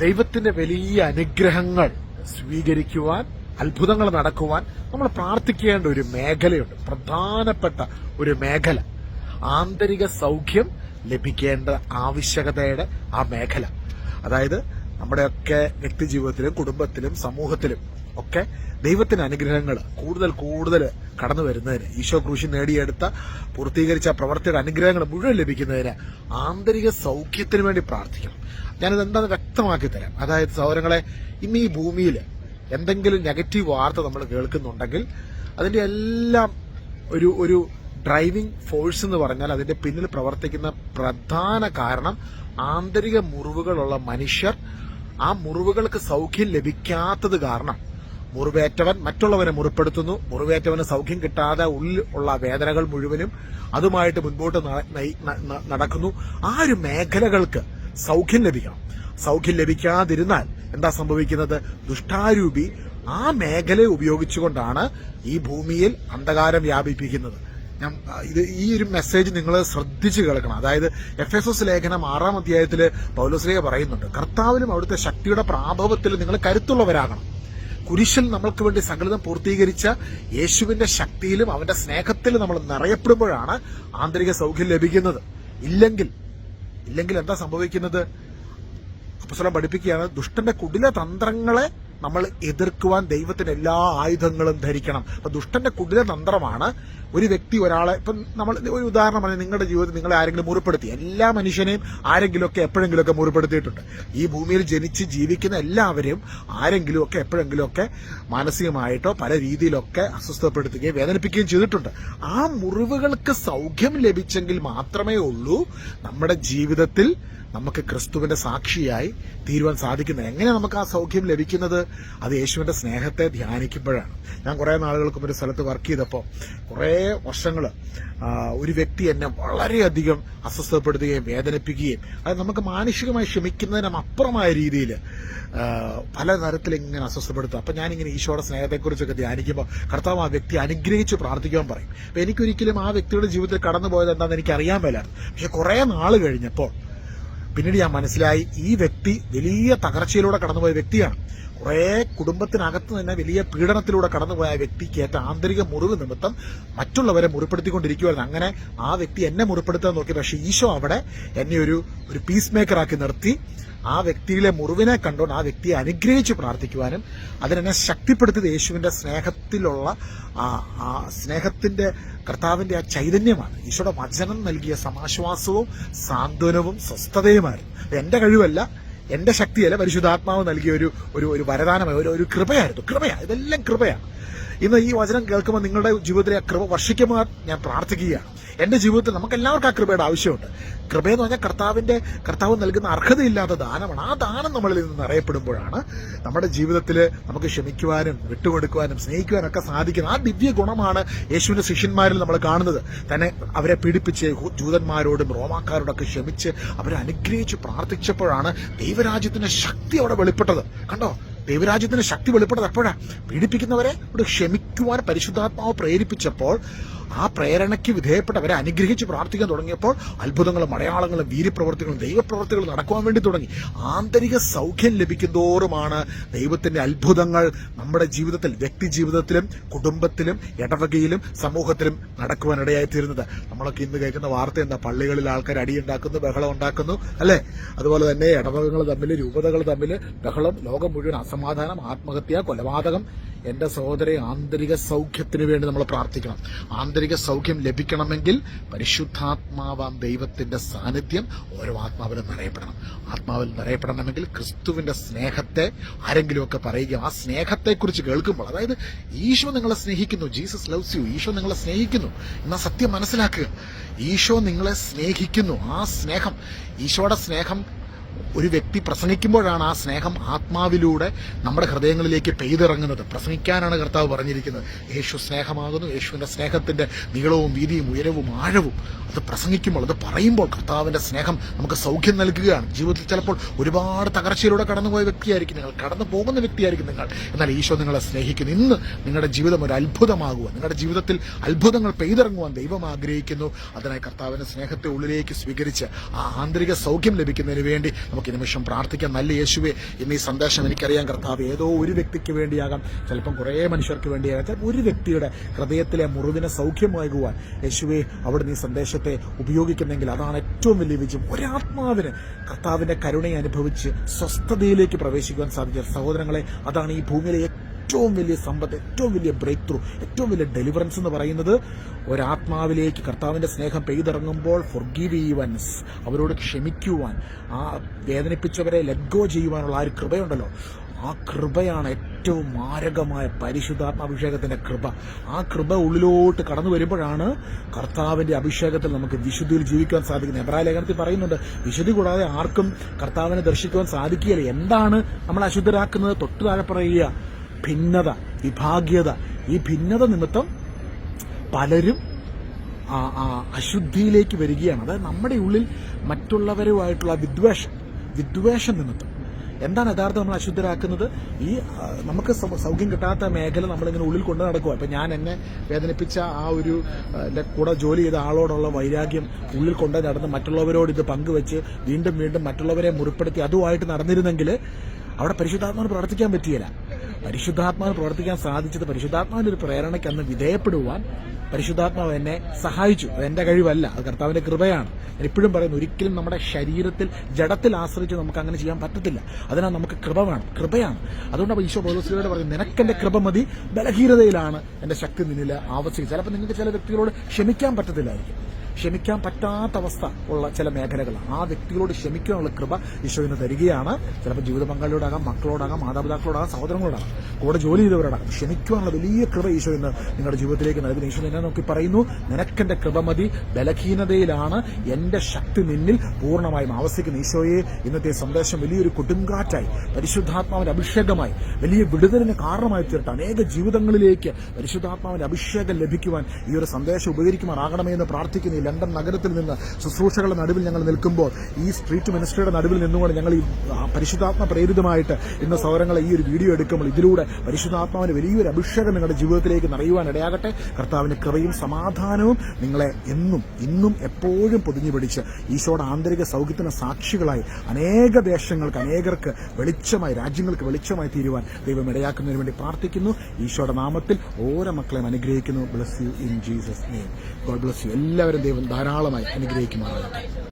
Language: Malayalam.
ദൈവത്തിന്റെ വലിയ അനുഗ്രഹങ്ങൾ സ്വീകരിക്കുവാൻ, അത്ഭുതങ്ങൾ നടക്കുവാൻ നമ്മൾ പ്രാർത്ഥിക്കേണ്ട ഒരു മേഖലയുണ്ട്. പ്രധാനപ്പെട്ട ഒരു മേഖല, ആന്തരിക സൗഖ്യം ലഭിക്കേണ്ട ആവശ്യകതയുടെ ആ മേഖല. അതായത് നമ്മുടെയൊക്കെ വ്യക്തിജീവിതത്തിലും കുടുംബത്തിലും സമൂഹത്തിലും ഒക്കെ ദൈവത്തിന്റെ അനുഗ്രഹങ്ങൾ കൂടുതൽ കൂടുതൽ കടന്നു വരുന്നതിന്, ഈശോ ക്രൂശിൽ നേടിയെടുത്ത പൂർത്തീകരിച്ച പ്രവർത്തിയുടെ അനുഗ്രഹങ്ങൾ മുഴുവൻ ലഭിക്കുന്നതിന് ആന്തരിക സൗഖ്യത്തിന് വേണ്ടി പ്രാർത്ഥിക്കണം. ഞാനിത് എന്താണെന്ന് വ്യക്തമാക്കി തരാം. അതായത് സഹോദരങ്ങളെ, ഇന്ന് ഈ ഭൂമിയിൽ എന്തെങ്കിലും നെഗറ്റീവ് വാർത്ത നമ്മൾ കേൾക്കുന്നുണ്ടെങ്കിൽ അതിന്റെ എല്ലാം ഒരു ഡ്രൈവിംഗ് ഫോഴ്സ് എന്ന് പറഞ്ഞാൽ അതിന്റെ പിന്നിൽ പ്രവർത്തിക്കുന്ന പ്രധാന കാരണം ആന്തരിക മുറിവുകളുള്ള മനുഷ്യർ, ആ മുറിവുകൾക്ക് സൗഖ്യം ലഭിക്കാത്തത് കാരണം മുറിവേറ്റവൻ മറ്റുള്ളവനെ മുറിപ്പെടുത്തുന്നു. മുറിവേറ്റവന് സൗഖ്യം കിട്ടാതെ ഉള്ളിൽ ഉള്ള വേദനകൾ മുഴുവനും അതുമായിട്ട് മുൻപോട്ട് നടക്കുന്നു. ആ ഒരു മേഖലകൾക്ക് സൗഖ്യം ലഭിക്കണം. സൗഖ്യം ലഭിക്കാതിരുന്നാൽ എന്താ സംഭവിക്കുന്നത്? ദുഷ്ടാരൂപി ആ മേഖലയെ ഉപയോഗിച്ചുകൊണ്ടാണ് ഈ ഭൂമിയിൽ അന്ധകാരം വ്യാപിപ്പിക്കുന്നത്. ഈ ഒരു മെസ്സേജ് നിങ്ങൾ ശ്രദ്ധിച്ചു കേൾക്കണം. അതായത് എഫെസോസ് ലേഖനം 6-ാം അധ്യായത്തിൽ പൗലോസ്ലീഹ പറയുന്നുണ്ട്, കർത്താവിലും അവിടുത്തെ ശക്തിയുടെ പ്രാഭവത്തിൽ നിങ്ങൾ കരുത്തുള്ളവരാകണം. കുരിശിൽ നമ്മൾക്ക് വേണ്ടി സകലതും പൂർത്തീകരിച്ച യേശുവിന്റെ ശക്തിയിലും അവന്റെ സ്നേഹത്തിലും നമ്മൾ നിറയപ്പെടുമ്പോഴാണ് ആന്തരിക സൗഖ്യം ലഭിക്കുന്നത്. ഇല്ലെങ്കിൽ എന്താ സംഭവിക്കുന്നത്? അപ്പോസ്തലൻ പഠിപ്പിക്കുകയാണ്, ദുഷ്ടന്റെ കുടില തന്ത്രങ്ങളെ നമ്മൾ എതിർക്കുവാൻ ദൈവത്തിന് എല്ലാ ആയുധങ്ങളും ധരിക്കണം. അപ്പൊ ദുഷ്ടന്റെ കുടില തന്ത്രമാണ് ഒരു വ്യക്തി ഒരാളെ, ഇപ്പം നമ്മൾ ഒരു ഉദാഹരണം പറഞ്ഞാൽ, നിങ്ങളുടെ ജീവിതത്തിൽ നിങ്ങളെ ആരെങ്കിലും മുറിപ്പെടുത്തി. എല്ലാ മനുഷ്യനെയും ആരെങ്കിലുമൊക്കെ എപ്പോഴെങ്കിലുമൊക്കെ മുറിപ്പെടുത്തിയിട്ടുണ്ട്. ഈ ഭൂമിയിൽ ജനിച്ച് ജീവിക്കുന്ന എല്ലാവരെയും ആരെങ്കിലുമൊക്കെ എപ്പോഴെങ്കിലുമൊക്കെ മാനസികമായിട്ടോ പല രീതിയിലൊക്കെ അസ്വസ്ഥപ്പെടുത്തുകയും വേദനിപ്പിക്കുകയും ചെയ്തിട്ടുണ്ട്. ആ മുറിവുകൾക്ക് സൗഖ്യം ലഭിച്ചെങ്കിൽ മാത്രമേ ഉള്ളൂ നമ്മുടെ ജീവിതത്തിൽ നമുക്ക് ക്രിസ്തുവിന്റെ സാക്ഷിയായി തീരുവാൻ സാധിക്കുന്നത്. എങ്ങനെ നമുക്ക് ആ സൗഖ്യം ലഭിക്കുന്നത്? അത് യേശുവിന്റെ സ്നേഹത്തെ ധ്യാനിക്കുമ്പോഴാണ്. ഞാൻ കുറെ നാളുകൾക്ക് ഒരു സ്ഥലത്ത് വർക്ക് ചെയ്തപ്പോൾ കുറെ വർഷങ്ങൾ ഒരു വ്യക്തി എന്നെ വളരെയധികം അസ്വസ്ഥപ്പെടുത്തുകയും വേദനിപ്പിക്കുകയും അത് നമുക്ക് മാനുഷികമായി ക്ഷമിക്കുന്നതിനും അപ്പുറമായ രീതിയിൽ പല തരത്തിൽ ഇങ്ങനെ അസ്വസ്ഥപ്പെടുത്തും. അപ്പൊ ഞാനിങ്ങനെ ഈശോയുടെ സ്നേഹത്തെക്കുറിച്ചൊക്കെ ധ്യാനിക്കുമ്പോൾ കർത്താവ് ആ വ്യക്തി അനുഗ്രഹിച്ച് പ്രാർത്ഥിക്കുവാൻ പറയും. അപ്പൊ എനിക്കൊരിക്കലും ആ വ്യക്തിയുടെ ജീവിതത്തിൽ കടന്നുപോയത് എന്താണെന്ന് എനിക്ക് അറിയാൻ മേലായിരുന്നു. പക്ഷെ കുറെ നാൾ കഴിഞ്ഞപ്പോൾ പിന്നീട് ഞാൻ മനസ്സിലായി, ഈ വ്യക്തി വലിയ തകർച്ചയിലൂടെ കടന്നുപോയ വ്യക്തിയാണ്. കുറെ കുടുംബത്തിനകത്ത് തന്നെ വലിയ പീഡനത്തിലൂടെ കടന്നുപോയ വ്യക്തിക്ക് ഏറ്റ ആന്തരിക മുറിവ് നിമിത്തം മറ്റുള്ളവരെ മുറിപ്പെടുത്തിക്കൊണ്ടിരിക്കുകയായിരുന്നു. അങ്ങനെ ആ വ്യക്തി എന്നെ മുറിപ്പെടുത്താൻ നോക്കി. പക്ഷെ ഈശോ അവിടെ എന്നെ ഒരു പീസ് മേക്കറാക്കി നിർത്തി. ആ വ്യക്തിയിലെ മുറിവിനെ കണ്ടുകൊണ്ട് ആ വ്യക്തിയെ അനുഗ്രഹിച്ച് പ്രാർത്ഥിക്കുവാനും അതിനെന്നെ ശക്തിപ്പെടുത്തിയത് യേശുവിന്റെ സ്നേഹത്തിലുള്ള ആ സ്നേഹത്തിന്റെ കർത്താവിന്റെ ആ ചൈതന്യമാണ്. ഈശോയുടെ വചനം നൽകിയ സമാശ്വാസവും സാന്ത്വനവും സ്വസ്ഥതയുമായിരുന്നു. എന്റെ കഴിവല്ല, എന്റെ ശക്തിയല്ല, പരിശുദ്ധാത്മാവ് നൽകിയ ഒരു വരദാനമായ ഒരു കൃപയാണ്. ഇതെല്ലാം കൃപയാണ്. ഇന്ന് ഈ വചനം കേൾക്കുമ്പോൾ നിങ്ങളുടെ ജീവിതത്തിലെ ആ കൃപ വർഷിക്കുമ്പോൾ ഞാൻ പ്രാർത്ഥിക്കുകയാണ്. എന്റെ ജീവിതത്തിൽ നമുക്ക് എല്ലാവർക്കും ആ കൃപയുടെ ആവശ്യമുണ്ട്. കൃപയെന്ന് പറഞ്ഞാൽ കർത്താവ് നൽകുന്ന അർഹതയില്ലാത്ത ദാനമാണ്. ആ ദാനം നമ്മളിൽ നിന്ന് നിറയപ്പെടുമ്പോഴാണ് നമ്മുടെ ജീവിതത്തിൽ നമുക്ക് ക്ഷമിക്കുവാനും വിട്ടുകൊടുക്കുവാനും സ്നേഹിക്കുവാനൊക്കെ സാധിക്കുന്നത്. ആ ദിവ്യ ഗുണമാണ് യേശുവിന്റെ ശിഷ്യന്മാരിൽ നമ്മൾ കാണുന്നത്. തന്നെ അവരെ പീഡിപ്പിച്ച് ജൂതന്മാരോടും റോമാക്കാരോടൊക്കെ ക്ഷമിച്ച് അവരെ അനുഗ്രഹിച്ച് പ്രാർത്ഥിച്ചപ്പോഴാണ് ദൈവരാജ്യത്തിന്റെ ശക്തി അവിടെ വെളിപ്പെട്ടത്. കണ്ടോ, ദൈവരാജ്യത്തിന്റെ ശക്തി വെളിപ്പെട്ടത് എപ്പോഴാ? പീഡിപ്പിക്കുന്നവരെ ഇവിടെ ക്ഷമിക്കുവാൻ പരിശുദ്ധാത്മാവ് പ്രേരിപ്പിച്ചപ്പോൾ, ആ പ്രേരണയ്ക്ക് വിധേയപ്പെട്ടവരെ അനുഗ്രഹിച്ച് പ്രാർത്ഥിക്കാൻ തുടങ്ങിയപ്പോൾ അത്ഭുതങ്ങളും അടയാളങ്ങളും വീര്യപ്രവർത്തികളും ദൈവപ്രവർത്തികളും നടക്കുവാൻ വേണ്ടി തുടങ്ങി. ആന്തരിക സൗഖ്യം ലഭിക്കുന്തോറുമാണ് ദൈവത്തിന്റെ അത്ഭുതങ്ങൾ നമ്മുടെ ജീവിതത്തിൽ, വ്യക്തി ജീവിതത്തിലും കുടുംബത്തിലും ഇടവകയിലും സമൂഹത്തിലും നടക്കുവാനിടയായി തീരുന്നത്. നമ്മളൊക്കെ ഇന്ന് കേൾക്കുന്ന വാർത്ത എന്താ? പള്ളികളിൽ ആൾക്കാർ അടിയുണ്ടാക്കുന്നു, ബഹളം ഉണ്ടാക്കുന്നു, അല്ലെ? അതുപോലെ തന്നെ ഇടവകകൾ തമ്മിൽ, രൂപതകൾ തമ്മിൽ ബഹളം, ലോകം മുഴുവൻ അസമാധാനം, ആത്മഹത്യ, കൊലപാതകം. എന്റെ സഹോദരി, ആന്തരിക സൗഖ്യത്തിന് വേണ്ടി നമ്മൾ പ്രാർത്ഥിക്കണം. ആന്തരിക സൗഖ്യം ലഭിക്കണമെങ്കിൽ പരിശുദ്ധാത്മാവാം ദൈവത്തിന്റെ സാന്നിധ്യം ഓരോ ആത്മാവിലും നിറയപ്പെടണം. ആത്മാവിൽ നിറയപ്പെടണമെങ്കിൽ ക്രിസ്തുവിന്റെ സ്നേഹത്തെ ആരെങ്കിലുമൊക്കെ പറയുക. ആ സ്നേഹത്തെക്കുറിച്ച് കേൾക്കുമ്പോൾ, അതായത് ഈശോ നിങ്ങളെ സ്നേഹിക്കുന്നു, ജീസസ് ലവ്സ് യു, ഈശോ നിങ്ങളെ സ്നേഹിക്കുന്നു എന്ന സത്യം മനസ്സിലാക്കുക. ഈശോ നിങ്ങളെ സ്നേഹിക്കുന്നു. ആ സ്നേഹം, ഈശോയുടെ സ്നേഹം ഒരു വ്യക്തി പ്രസംഗിക്കുമ്പോഴാണ് ആ സ്നേഹം ആത്മാവിലൂടെ നമ്മുടെ ഹൃദയങ്ങളിലേക്ക് പെയ്തിറങ്ങുന്നത്. പ്രസംഗിക്കാനാണ് കർത്താവ് പറഞ്ഞിരിക്കുന്നത്. യേശു സ്നേഹമാകുന്നു. യേശുവിന്റെ സ്നേഹത്തിന്റെ നീളവും വീതിയും ഉയരവും ആഴവും അത് പ്രസംഗിക്കുമ്പോൾ, അത് പറയുമ്പോൾ കർത്താവിന്റെ സ്നേഹം നമുക്ക് സൗഖ്യം നൽകുകയാണ്. ജീവിതത്തിൽ ചിലപ്പോൾ ഒരുപാട് തകർച്ചയിലൂടെ കടന്നുപോയ വ്യക്തിയായിരിക്കും നിങ്ങൾ, കടന്നു പോകുന്ന വ്യക്തിയായിരിക്കും നിങ്ങൾ. എന്നാൽ ഈശോ നിങ്ങളെ സ്നേഹിക്കുന്നു. ഇന്ന് നിങ്ങളുടെ ജീവിതം ഒരു അത്ഭുതമാകുവാൻ, നിങ്ങളുടെ ജീവിതത്തിൽ അത്ഭുതങ്ങൾ പെയ്തിറങ്ങുവാൻ ദൈവം ആഗ്രഹിക്കുന്നു. അതിനായി കർത്താവിന്റെ സ്നേഹത്തെ ഉള്ളിലേക്ക് സ്വീകരിച്ച് ആ ആന്തരിക സൗഖ്യം ലഭിക്കുന്നതിന് വേണ്ടി നമുക്ക് ഈ നിമിഷം പ്രാർത്ഥിക്കാം. നല്ല യേശുവേ, ഇന്ന് ഈ സന്ദേശം എനിക്കറിയാം കർത്താവ്, ഏതോ ഒരു വ്യക്തിക്ക് വേണ്ടിയാകാം, ചിലപ്പം കുറേ മനുഷ്യർക്ക് വേണ്ടിയാകാം, ചിലപ്പോൾ ഒരു വ്യക്തിയുടെ ഹൃദയത്തിലെ മുറിവിനെ സൗഖ്യമാകുവാൻ യേശുവേ അവിടുന്ന് ഈ സന്ദേശത്തെ ഉപയോഗിക്കുന്നെങ്കിൽ അതാണ് ഏറ്റവും വലിയ വിജയം. ഒരാത്മാവിന് കർത്താവിന്റെ കരുണയെ അനുഭവിച്ച് സ്വസ്ഥതയിലേക്ക് പ്രവേശിക്കുവാൻ സാധിച്ച സഹോദരങ്ങളെ, അതാണ് ഈ ഭൂമിയിലെ ഏറ്റവും വലിയ സമ്പത്ത്, ഏറ്റവും വലിയ ബ്രേക്ക് ത്രൂ, ഏറ്റവും വലിയ ഡെലിവറൻസ് എന്ന് പറയുന്നത്. ഒരാത്മാവിലേക്ക് കർത്താവിന്റെ സ്നേഹം പെയ്തിറങ്ങുമ്പോൾ ഫോർഗീവ് ചെയ്യുവാൻ, അവരോട് ക്ഷമിക്കുവാൻ, ആ വേദനിപ്പിച്ചവരെ ലെറ്റ് ഗോ ചെയ്യുവാനുള്ള ആ ഒരു കൃപയുണ്ടല്ലോ, ആ കൃപയാണ് ഏറ്റവും മാരകമായ പരിശുദ്ധാത്മാഭിഷേകത്തിന്റെ കൃപ. ആ കൃപ ഉള്ളിലോട്ട് കടന്നു വരുമ്പോഴാണ് കർത്താവിന്റെ അഭിഷേകത്തിൽ നമുക്ക് വിശുദ്ധിയിൽ ജീവിക്കാൻ സാധിക്കുന്നത്. എബ്രായ ലേഖനത്തിൽ പറയുന്നുണ്ട്, വിശുദ്ധി കൂടാതെ ആർക്കും കർത്താവിനെ ദർശിക്കുവാൻ സാധിക്കുകയില്ല. എന്താണ് നമ്മൾ അശുദ്ധരാക്കുന്നത്? തൊട്ടു താഴെ പറയുക, ഭിന്നത, വിഭാഗ്യത. ഈ ഭിന്നത നിമിത്തം പലരും അശുദ്ധിയിലേക്ക് വരികയാണ്. അതായത് നമ്മുടെ ഉള്ളിൽ മറ്റുള്ളവരുമായിട്ടുള്ള വിദ്വേഷം നിമിത്തം. എന്താണ് യഥാർത്ഥം നമ്മൾ അശുദ്ധരാക്കുന്നത്? ഈ നമുക്ക് സൗഖ്യം കിട്ടാത്ത മേഖല നമ്മളിങ്ങനെ ഉള്ളിൽ കൊണ്ടു നടക്കുക. ഇപ്പം ഞാൻ എന്നെ വേദനിപ്പിച്ച ആ ഒരു കൂടെ ജോലി ചെയ്ത ആളോടുള്ള വൈരാഗ്യം ഉള്ളിൽ കൊണ്ടു നടന്ന് മറ്റുള്ളവരോട് ഇത് പങ്കുവെച്ച് വീണ്ടും വീണ്ടും മറ്റുള്ളവരെ മുറിപ്പെടുത്തി അതുമായിട്ട് നടന്നിരുന്നെങ്കിൽ അവിടെ പരിശുദ്ധാത്മാവിന് പ്രവർത്തിക്കാൻ പറ്റിയില്ല. പരിശുദ്ധാത്മാവിന് പ്രവർത്തിക്കാൻ സാധിച്ചത് പരിശുദ്ധാത്മാവിന്റെ ഒരു പ്രേരണയ്ക്ക് അന്ന് വിധേയപ്പെടുവാൻ പരിശുദ്ധാത്മാവ് എന്നെ സഹായിച്ചു. അത് എന്റെ കഴിവല്ല, അത് കർത്താവിന്റെ കൃപയാണ്. ഞാൻ എപ്പോഴും പറയുന്നു, ഒരിക്കലും നമ്മുടെ ശരീരത്തിൽ ജഡത്തിൽ ആശ്രയിച്ച് നമുക്ക് അങ്ങനെ ചെയ്യാൻ പറ്റത്തില്ല. അതിനാൽ നമുക്ക് കൃപ വേണം, കൃപയാണ്. അതുകൊണ്ട് ഈശോ പൗലോസ്ലീഹയോട് പറയും, നിനക്കെന്റെ കൃപ മതി, ബലഹീനതയിലാണ് എന്റെ ശക്തി നിന്നിൽ ആവശ്യം. ചിലപ്പോൾ നിങ്ങൾക്ക് ചില വ്യക്തികളോട് ക്ഷമിക്കാൻ പറ്റത്തില്ലായിരിക്കും, ക്ഷമിക്കാൻ പറ്റാത്ത അവസ്ഥ ഉള്ള ചില മേഖലകളാണ്. ആ വ്യക്തികളോട് ക്ഷമിക്കാനുള്ള കൃപ ഈശോ ഇന്ന് തരികയാണ്. ചിലപ്പോൾ ജീവിത പങ്കാളിയോടാകാം, മക്കളോടാകാം, മാതാപിതാക്കളോടാകാം, സഹോദരങ്ങളോടാകാം, കൂടെ ജോലി ചെയ്തവരോടാകാം. ക്ഷമിക്കുവാനുള്ള വലിയ കൃപ ഈശോ ഇന്ന് നിങ്ങളുടെ ജീവിതത്തിലേക്ക് നൽകുന്നു. ഈശോ എന്നെ നോക്കി പറയുന്നു, നിനക്കെന്റെ കൃപ മതി, ബലഹീനതയിലാണ് എന്റെ ശക്തി നിന്നിൽ പൂർണ്ണമായും ആവസിക്കുന്ന. ഈശോയെ ഇന്നത്തെ സന്ദേശം വലിയൊരു കൊടുങ്കാറ്റായി, പരിശുദ്ധാത്മാവിന്റെ അഭിഷേകമായി, വലിയ വിടുതലിന് കാരണമായി തീർട്ട് അനേക ജീവിതങ്ങളിലേക്ക് പരിശുദ്ധാത്മാവിന്റെ അഭിഷേകം ലഭിക്കുവാൻ ഈ ഒരു സന്ദേശം ഉപകരിക്കുമാറാകണമേ എന്ന് പ്രാർത്ഥിക്കുന്നു. ലണ്ടൻ നഗരത്തിൽ നിന്ന് ശുശ്രൂഷകളുടെ നടുവിൽ ഞങ്ങൾ നിൽക്കുമ്പോൾ, ഈ സ്ട്രീറ്റ് മിനിസ്ട്രിയുടെ നടുവിൽ നിന്നുകൊണ്ട് ഞങ്ങൾ ഈ പരിശുദ്ധാത്മ പ്രേരിതമായിട്ട് ഇന്ന് സൗരങ്ങളെ ഈ ഒരു വീഡിയോ എടുക്കുമ്പോൾ ഇതിലൂടെ പരിശുദ്ധാത്മാവിന്റെ വലിയൊരു അഭിഷേകം നിങ്ങളുടെ ജീവിതത്തിലേക്ക് നിറയുവാൻ ഇടയാകട്ടെ. കർത്താവിന്റെ കൃപയും സമാധാനവും നിങ്ങളെ ഇന്നും എപ്പോഴും പൊതിഞ്ഞു പിടിച്ച് ഈശോയുടെ ആന്തരിക സൗഖ്യത്തിന് സാക്ഷികളായി അനേക ദേശങ്ങൾക്ക്, അനേകർക്ക് വെളിച്ചമായി, രാജ്യങ്ങൾക്ക് വെളിച്ചമായി തീരുവാൻ ദൈവം ഇടയാക്കുന്നതിന് വേണ്ടി പ്രാർത്ഥിക്കുന്നു. ഈശോയുടെ നാമത്തിൽ ഓരോ മക്കളെയും അനുഗ്രഹിക്കുന്നു. Bless you in Jesus name. God bless you. എല്ലാവരും ദൈവം ധാരാളമായി അനുഗ്രഹിക്കുമാറാകട്ടെ.